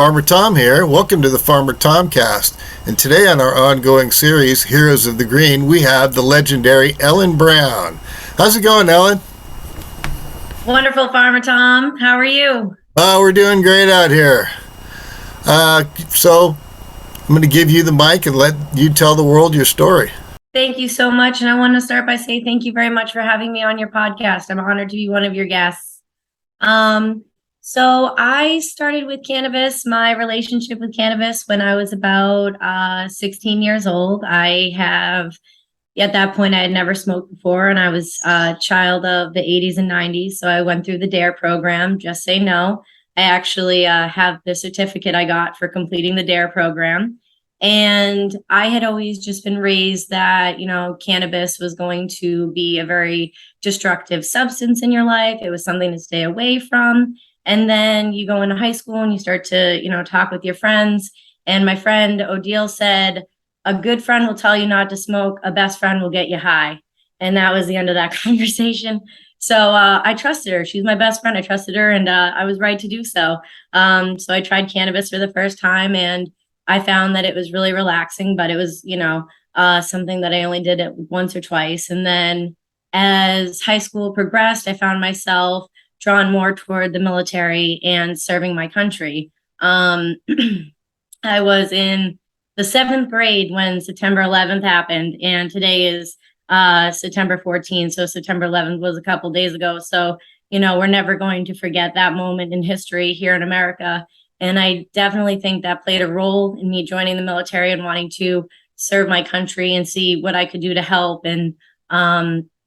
Farmer Tom here. Welcome to the Farmer Tomcast. And today on our ongoing series, Heroes of the Green, we have the legendary Ellen Brown. How's it going, Ellen? Wonderful, Farmer Tom. How are you? We're doing great out here. So I'm going to give you the mic and let you tell the world your story. Thank you so much. And I want to start by saying thank you very much for having me on your podcast. I'm honored to be one of your guests. So I started with cannabis, my relationship with cannabis when I was about 16 years old. At that point, I had never smoked before, and I was a child of the 80s and 90s. So I went through the DARE program, Just Say No. I actually have the certificate I got for completing the DARE program. And I had always just been raised that, cannabis was going to be a very destructive substance in your life. It was something to stay away from. And then you go into high school and you start to, talk with your friends. And my friend Odile said, a good friend will tell you not to smoke. A best friend will get you high. And that was the end of that conversation. So I trusted her. She was my best friend. I trusted her, and I was right to do so. So I tried cannabis for the first time, and I found that it was really relaxing, but it was, something that I only did it once or twice. And then as high school progressed, I found myself drawn more toward the military and serving my country. I was in the seventh grade when September 11th happened, and today is September 14th. So September 11th was a couple days ago. So, we're never going to forget that moment in history here in America. And I definitely think that played a role in me joining the military and wanting to serve my country and see what I could do to help. And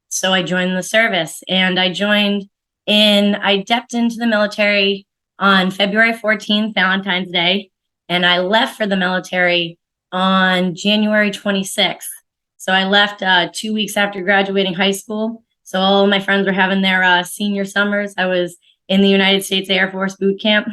so I joined the service, and I stepped into the military on February 14th, Valentine's Day, and I left for the military on January 26th. So I left 2 weeks after graduating high school. So all of my friends were having their senior summers. I was in the United States Air Force boot camp.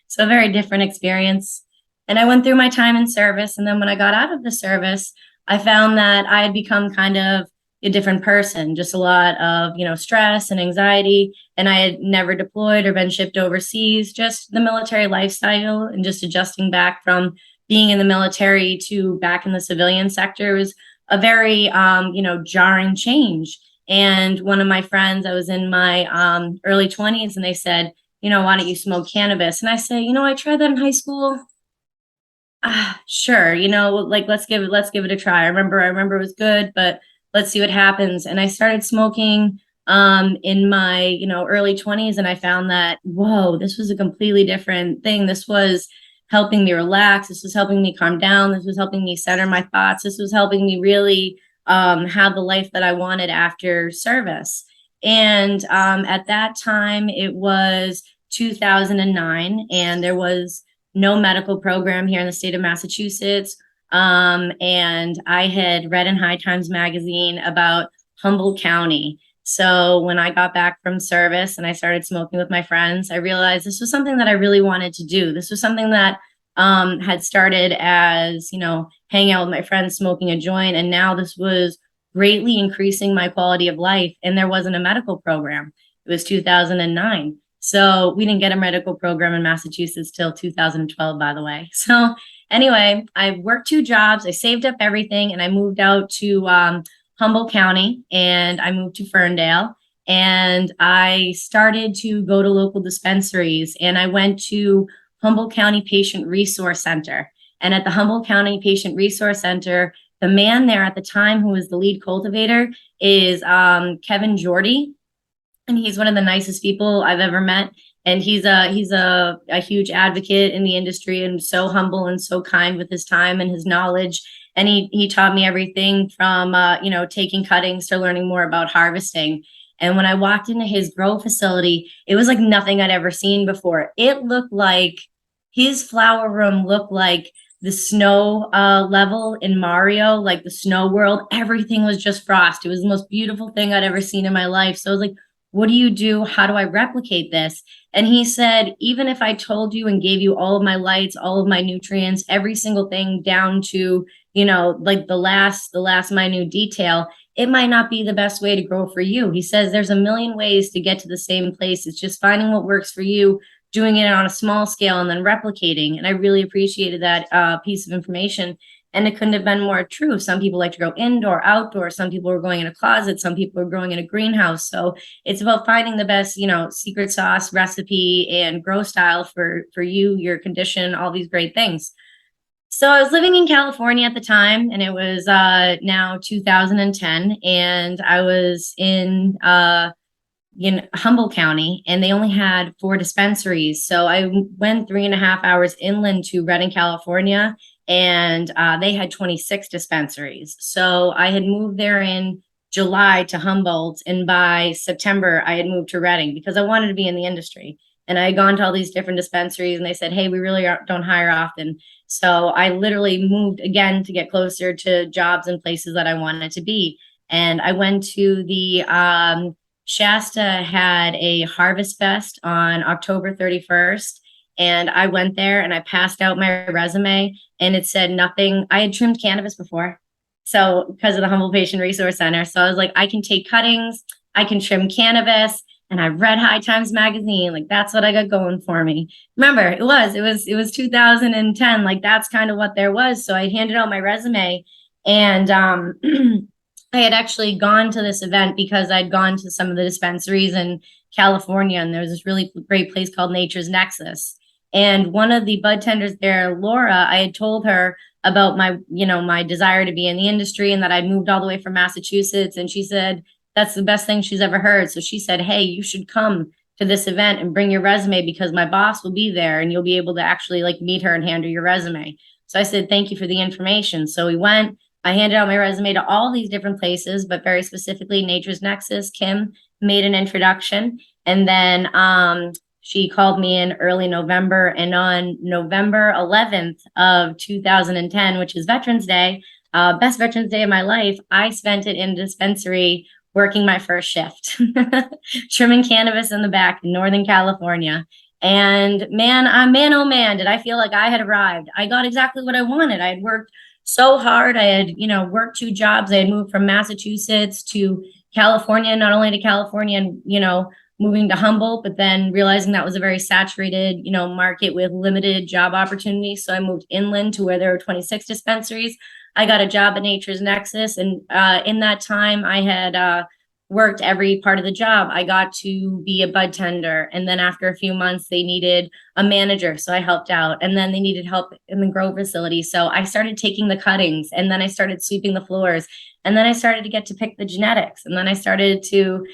So a very different experience. And I went through my time in service. And then when I got out of the service, I found that I had become kind of a different person, just a lot of, stress and anxiety. And I had never deployed or been shipped overseas, just the military lifestyle and just adjusting back from being in the military to back in the civilian sector was a very, jarring change. And one of my friends, I was in my early 20s, and they said, why don't you smoke cannabis? And I say, I tried that in high school. Sure. Let's give it a try. I remember it was good, but let's see what happens. And I started smoking in my, early 20s, and I found that, whoa, this was a completely different thing. This was helping me relax. This was helping me calm down. This was helping me center my thoughts. This was helping me really have the life that I wanted after service. And at that time, it was 2009, and there was no medical program here in the state of Massachusetts. And I had read in High Times magazine about Humboldt County. So when I got back from service and I started smoking with my friends, I realized this was something that I really wanted to do. This was something that had started as, hanging out with my friends, smoking a joint. And now this was greatly increasing my quality of life. And there wasn't a medical program. It was 2009. So we didn't get a medical program in Massachusetts till 2012, by the way. So anyway, I worked 2 jobs. I saved up everything, and I moved out to Humboldt County, and I moved to Ferndale, and I started to go to local dispensaries, and I went to Humboldt County Patient Resource Center. And at the Humboldt County Patient Resource Center, the man there at the time who was the lead cultivator is Kevin Jordy. And he's one of the nicest people I've ever met. And he's a huge advocate in the industry, and so humble and so kind with his time and his knowledge. And he taught me everything from, taking cuttings to learning more about harvesting. And when I walked into his grow facility, it was like nothing I'd ever seen before. It looked like his flower room looked like the snow level in Mario, like the snow world. Everything was just frost. It was the most beautiful thing I'd ever seen in my life. So I was like, what do you do? How do I replicate this? And he said, even if I told you and gave you all of my lights, all of my nutrients, every single thing down to, like the last minute detail, it might not be the best way to grow for you. He says there's a million ways to get to the same place. It's just finding what works for you, doing it on a small scale and then replicating. And I really appreciated that piece of information. And it couldn't have been more true. Some people like to grow indoor, outdoor. Some people are growing in a closet. Some people are growing in a greenhouse. So it's about finding the best, secret sauce recipe and grow style for you, your condition, all these great things. So I was living in California at the time, and it was now 2010, and I was in Humboldt County, and they only had 4 dispensaries. So I went 3.5 hours inland to Redding, California, and they had 26 dispensaries. So I had moved there in July to Humboldt, and by September I had moved to Redding because I wanted to be in the industry. And I had gone to all these different dispensaries, and they said, "Hey, we really don't hire often." So I literally moved again to get closer to jobs and places that I wanted to be. And I went to the Shasta had a Harvest Fest on October 31st. And I went there and I passed out my resume, and it said nothing. I had trimmed cannabis before. So because of the Humboldt Patient Resource Center. So I was like, I can take cuttings, I can trim cannabis. And I read High Times magazine. Like, that's what I got going for me. Remember, it was 2010. Like, that's kind of what there was. So I handed out my resume, and I had actually gone to this event because I'd gone to some of the dispensaries in California, and there was this really great place called Nature's Nexus. And one of the bud tenders there, Laura, I had told her about my desire to be in the industry and that I'd moved all the way from Massachusetts. And she said, that's the best thing she's ever heard. So she said, "Hey, you should come to this event and bring your resume because my boss will be there and you'll be able to actually like meet her and hand her your resume." So I said, "Thank you for the information." So we went, I handed out my resume to all these different places, but very specifically Nature's Nexus. Kim made an introduction, and then she called me in early November, and on November 11th of 2010, which is Veterans Day, best Veterans Day of my life, I spent it in a dispensary working my first shift, trimming cannabis in the back in Northern California. And man, oh man, did I feel like I had arrived. I got exactly what I wanted. I had worked so hard. I had, worked 2 jobs. I had moved from Massachusetts to California, not only to California and, moving to Humboldt, but then realizing that was a very saturated, market with limited job opportunities. So I moved inland to where there were 26 dispensaries. I got a job at Nature's Nexus, and in that time, I had worked every part of the job. I got to be a bud tender, and then after a few months, they needed a manager, so I helped out, and then they needed help in the grow facility, so I started taking the cuttings, and then I started sweeping the floors, and then I started to get to pick the genetics, and then I started to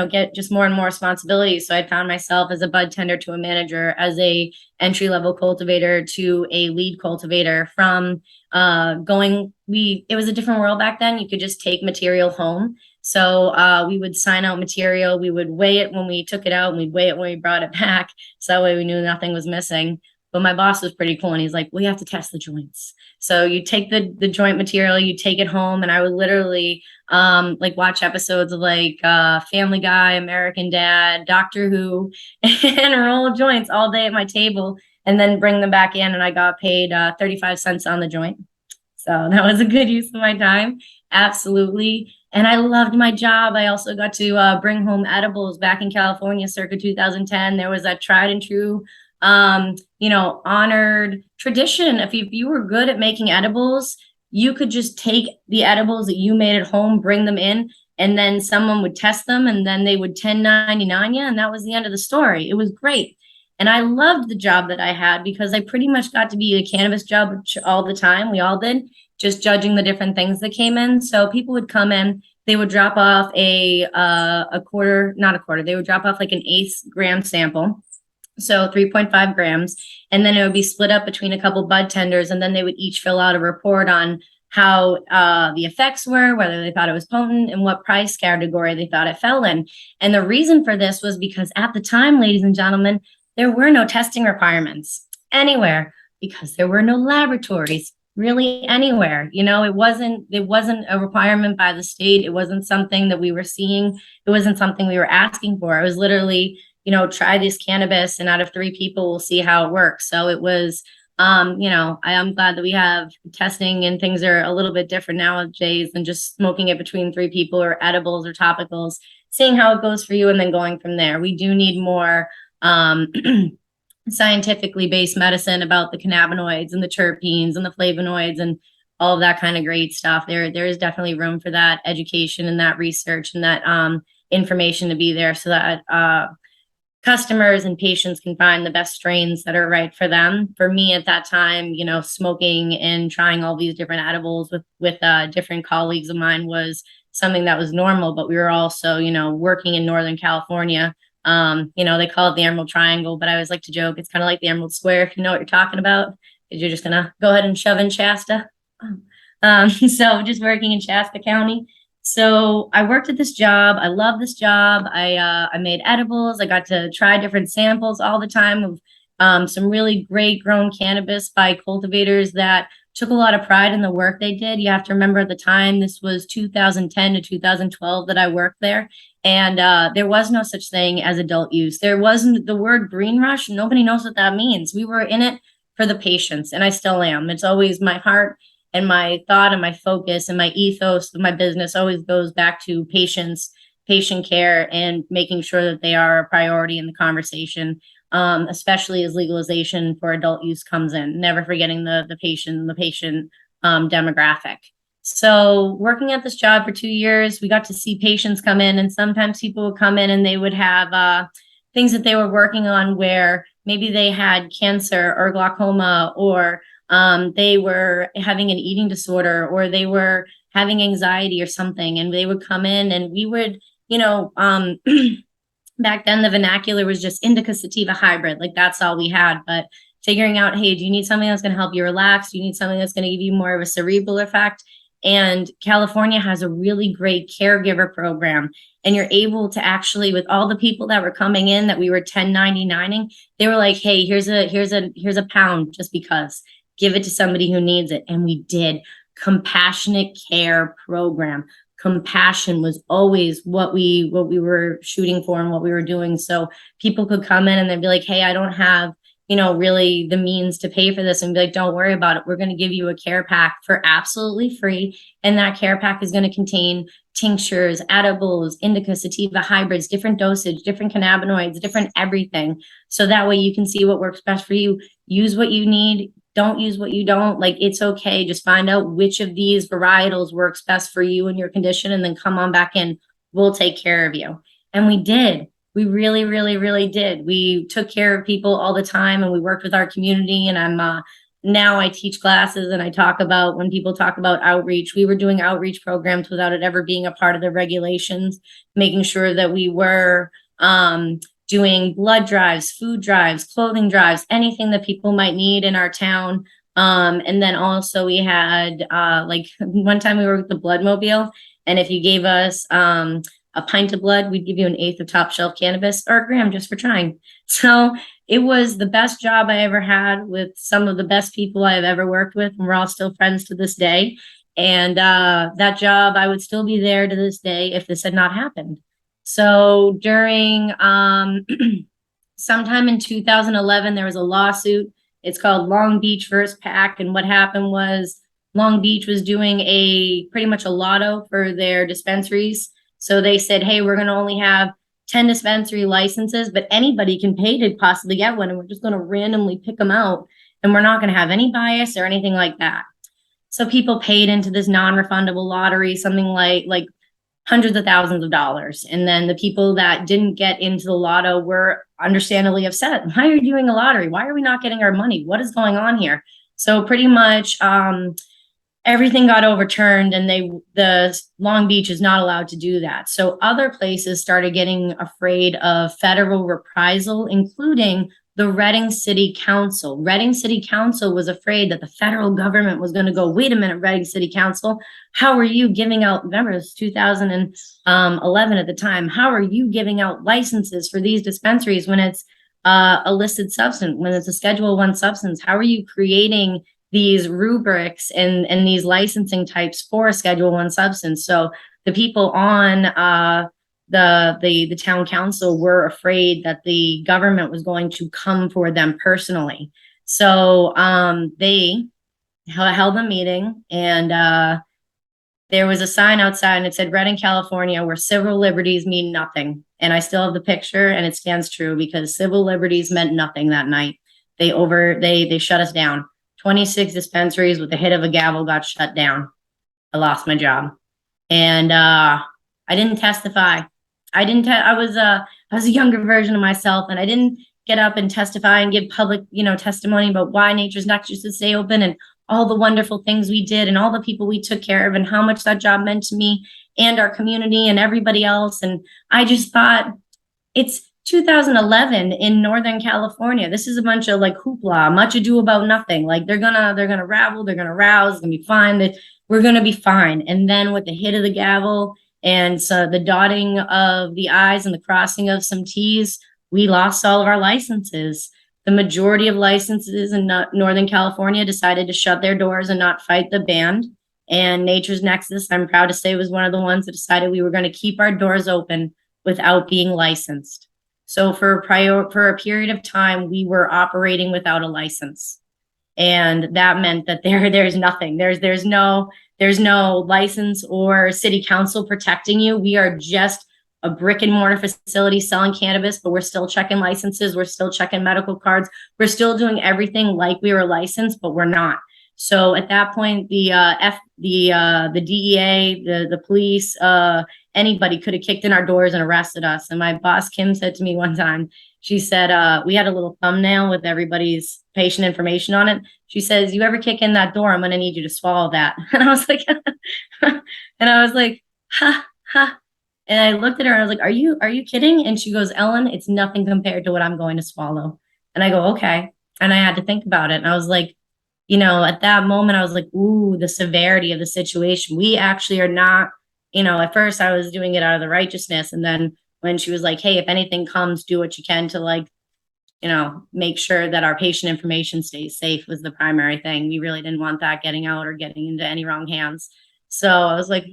get just more and more responsibilities. So I found myself as a bud tender to a manager, as a entry level cultivator to a lead cultivator. From it was a different world back then. You could just take material home. So we would sign out material. We would weigh it when we took it out, and we'd weigh it when we brought it back. So that way we knew nothing was missing. But my boss was pretty cool, and he's like, "We have to test the joints." So you take the joint material, you take it home, and I would literally watch episodes of Family Guy, American Dad, Doctor Who, and roll joints all day at my table, and then bring them back in, and I got paid 35 cents on the joint. So that was a good use of my time. Absolutely. And I loved my job. I also got to bring home edibles back in California circa 2010. There was a tried and true honored tradition. If you were good at making edibles, you could just take the edibles that you made at home, bring them in, and then someone would test them, and then they would 1099 you, and that was the end of the story. It was great. And I loved the job that I had because I pretty much got to be a cannabis job all the time. We all did, just judging the different things that came in. So people would come in, they would drop off a quarter, not a quarter, they would drop off like an 1/8 gram sample. So 3.5 grams. And then it would be split up between a couple bud tenders. And then they would each fill out a report on how the effects were, whether they thought it was potent, and what price category they thought it fell in. And the reason for this was because at the time, ladies and gentlemen, there were no testing requirements anywhere because there were no laboratories really anywhere. It wasn't a requirement by the state. It wasn't something that we were seeing. It wasn't something we were asking for. It was literally, try this cannabis, and out of 3 people, we'll see how it works. So it was, I'm glad that we have testing, and things are a little bit different nowadays than just smoking it between 3 people or edibles or topicals, seeing how it goes for you and then going from there. We do need more scientifically based medicine about the cannabinoids and the terpenes and the flavonoids and all of that kind of great stuff. There is definitely room for that education and that research and that information to be there so that customers and patients can find the best strains that are right for them. For me at that time, smoking and trying all these different edibles with different colleagues of mine was something that was normal, but we were also, working in Northern California. They call it the Emerald Triangle, but I always like to joke, it's kind of like the Emerald Square, if you know what you're talking about, because you're just gonna go ahead and shove in Shasta. So just working in Shasta County. So I worked at this job. I love this job. I made edibles. I got to try different samples all the time of some really great grown cannabis by cultivators that took a lot of pride in the work they did. You have to remember at the time, this was 2010 to 2012 that I worked there. And there was no such thing as adult use. There wasn't the word green rush. Nobody knows what that means. We were in it for the patients, and I still am. It's always my heart and my thought and my focus and my ethos of my business always goes back to patients, patient care, and making sure that they are a priority in the conversation, especially as legalization for adult use comes in, never forgetting the patient demographic. So working at this job for 2 years, we got to see patients come in, and sometimes people would come in and they would have things that they were working on where maybe they had cancer or glaucoma, or they were having an eating disorder, or they were having anxiety or something, and they would come in and we would, back then the vernacular was just indica sativa hybrid, like that's all we had. But figuring out, hey, do you need something that's going to help you relax? Do you need something that's going to give you more of a cerebral effect? And California has a really great caregiver program. And you're able to actually, with all the people that were coming in that we were 1099ing, they were like, hey, here's a pound just because. Give it to somebody who needs it. And we did. Compassionate care program. Compassion was always what we were shooting for and what we were doing. So people could come in and they'd be like, hey, I don't have, really the means to pay for this, and be like, don't worry about it. We're going to give you a care pack for absolutely free. And that care pack is going to contain tinctures, edibles, indica, sativa hybrids, different dosage, different cannabinoids, different everything. So that way you can see what works best for you. Use what you need. Don't use what you don't. Like, it's okay. Just find out which of these varietals works best for you and your condition, and then come on back in. We'll take care of you. And we did. We really, really, really did. We took care of people all the time, and we worked with our community. And now I teach classes, and I talk about, when people talk about outreach, we were doing outreach programs without it ever being a part of the regulations, making sure that we were doing blood drives, food drives, clothing drives, anything that people might need in our town. And then also we had like one time we were with the Blood Mobile, and if you gave us a pint of blood, we'd give you an eighth of top shelf cannabis, or a gram, just for trying. So it was the best job I ever had, with some of the best people I've ever worked with, and we're all still friends to this day. And that job, I would still be there to this day if this had not happened. So during sometime in 2011, there was a lawsuit. It's called Long Beach versus PAC. And what happened was Long Beach was doing pretty much a lotto for their dispensaries. So they said, hey, we're going to only have 10 dispensary licenses, but anybody can pay to possibly get one. And we're just going to randomly pick them out. And we're not going to have any bias or anything like that. So people paid into this non-refundable lottery, something like hundreds of thousands of dollars. And then the people that didn't get into the lotto were understandably upset. Why are you doing a lottery? Why are we not getting our money? What is going on here? So pretty much everything got overturned, and the Long Beach is not allowed to do that. So other places started getting afraid of federal reprisal, including the Redding City Council. Redding City Council was afraid that the federal government was going to go, wait a minute, Redding City Council, how are you giving out, remember, it was 2011 at the time, how are you giving out licenses for these dispensaries when it's a listed substance, when it's a Schedule I substance? How are you creating these rubrics and these licensing types for a Schedule I substance? So the people on the town council were afraid that the government was going to come for them personally. So they held a meeting, and there was a sign outside and it said, "Red in California, where civil liberties mean nothing." And I still have the picture, and it stands true because civil liberties meant nothing that night. They shut us down. 26 dispensaries with the hit of a gavel got shut down. I lost my job. And I didn't testify. I was a younger version of myself, and I didn't get up and testify and give public, testimony about why Nature's Nexus should stay open and all the wonderful things we did and all the people we took care of and how much that job meant to me and our community and everybody else. And I just thought, it's 2011 in Northern California. This is a bunch of like hoopla, much ado about nothing. Like they're gonna rabble, they're gonna rouse, it's gonna be fine. That we're gonna be fine. And then with the hit of the gavel and so the dotting of the I's and the crossing of some T's, we lost all of our licenses. The majority of licenses in Northern California decided to shut their doors and not fight the ban. And Nature's Nexus, I'm proud to say, was one of the ones that decided we were going to keep our doors open without being licensed. So for a period of time, we were operating without a license. And that meant that there's nothing. There's no license or city council protecting you. We are just a brick and mortar facility selling cannabis, but we're still checking licenses. We're still checking medical cards. We're still doing everything like we were licensed, but we're not. So at that point, the DEA, the police, anybody could have kicked in our doors and arrested us. And my boss, Kim, said to me one time, she said, we had a little thumbnail with everybody's patient information on it. She says, "You ever kick in that door, I'm going to need you to swallow that." And I was like, ha, ha. And I looked at her and I was like, are you kidding? And she goes, "Ellen, it's nothing compared to what I'm going to swallow." And I go, okay. And I had to think about it. And I was like, at that moment, I was like, ooh, the severity of the situation. We actually are not, at first I was doing it out of the righteousness. And then when she was like, "Hey, if anything comes, do what you can to make sure that our patient information stays safe," was the primary thing. We really didn't want that getting out or getting into any wrong hands. So I was like,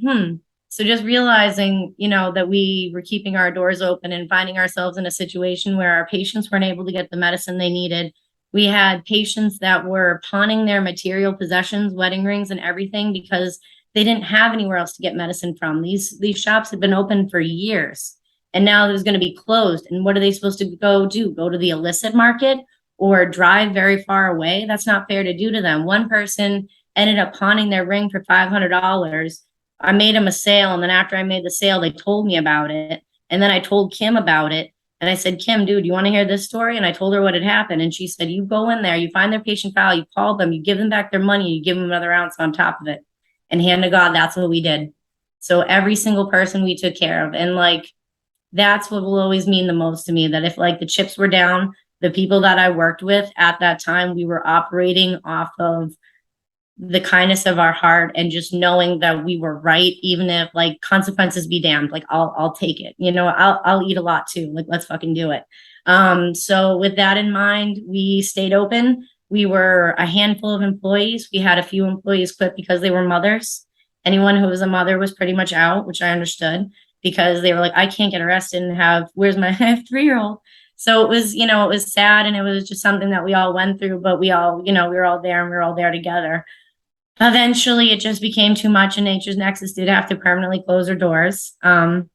So just realizing, that we were keeping our doors open and finding ourselves in a situation where our patients weren't able to get the medicine they needed. We had patients that were pawning their material possessions, wedding rings and everything, because they didn't have anywhere else to get medicine from. These shops had been open for years, and now there's going to be closed. And what are they supposed to go do? Go to the illicit market or drive very far away? That's not fair to do to them. One person ended up pawning their ring for $500. I made him a sale, and then after I made the sale, they told me about it. And then I told Kim about it. And I said, "Kim, dude, you want to hear this story?" And I told her what had happened. And she said, "You go in there, you find their patient file, you call them, you give them back their money, you give them another ounce on top of it." And hand to God, that's what we did. So every single person we took care of. And that's what will always mean the most to me, that if the chips were down, the people that I worked with at that time, we were operating off of the kindness of our heart and just knowing that we were right, even if consequences be damned, I'll take it. I'll eat a lot too. Let's fucking do it. So with that in mind, we stayed open. We were a handful of employees. We had a few employees quit because they were mothers. Anyone who was a mother was pretty much out, which I understood, because they were like, "I can't get arrested and where's my 3-year-old?" So it was sad, and it was just something that we all went through, but we all, we were all there and we were all there together. Eventually, it just became too much, and Nature's Nexus did have to permanently close their doors. And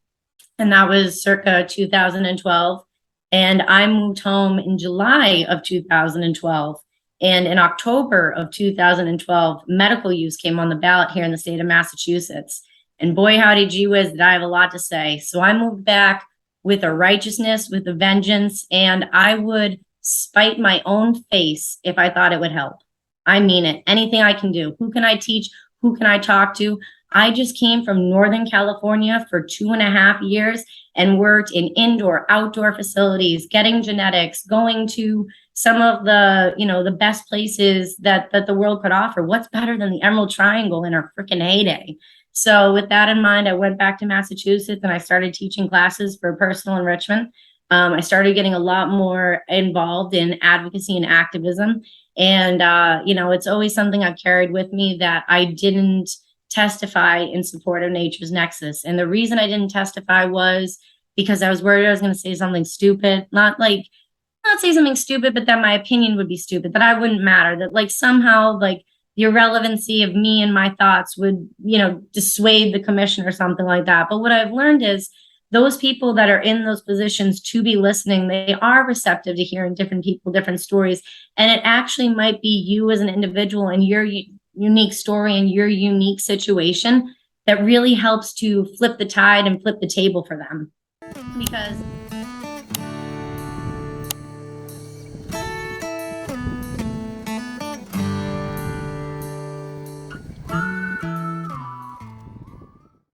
that was circa 2012. And I moved home in July of 2012. And in October of 2012, medical use came on the ballot here in the state of Massachusetts. And boy, howdy, gee whiz, did I have a lot to say. So I moved back with a righteousness, with a vengeance, and I would spite my own face if I thought it would help. I mean it. Anything I can do. Who can I teach? Who can I talk to? I just came from Northern California for 2.5 years and worked in indoor, outdoor facilities, getting genetics, going to some of the, the best places that the world could offer. What's better than the Emerald Triangle in our freaking heyday? So with that in mind, I went back to Massachusetts and I started teaching classes for personal enrichment. I started getting a lot more involved in advocacy and activism. And, it's always something I've carried with me, that I didn't testify in support of Nature's Nexus. And the reason I didn't testify was because I was worried I was going to say something stupid, not say something stupid, but that my opinion would be stupid, that I wouldn't matter, that somehow the irrelevancy of me and my thoughts would, dissuade the commission or something like that. But what I've learned is those people that are in those positions to be listening, they are receptive to hearing different people, different stories. And it actually might be you as an individual and your unique story and your unique situation that really helps to flip the tide and flip the table for them. Because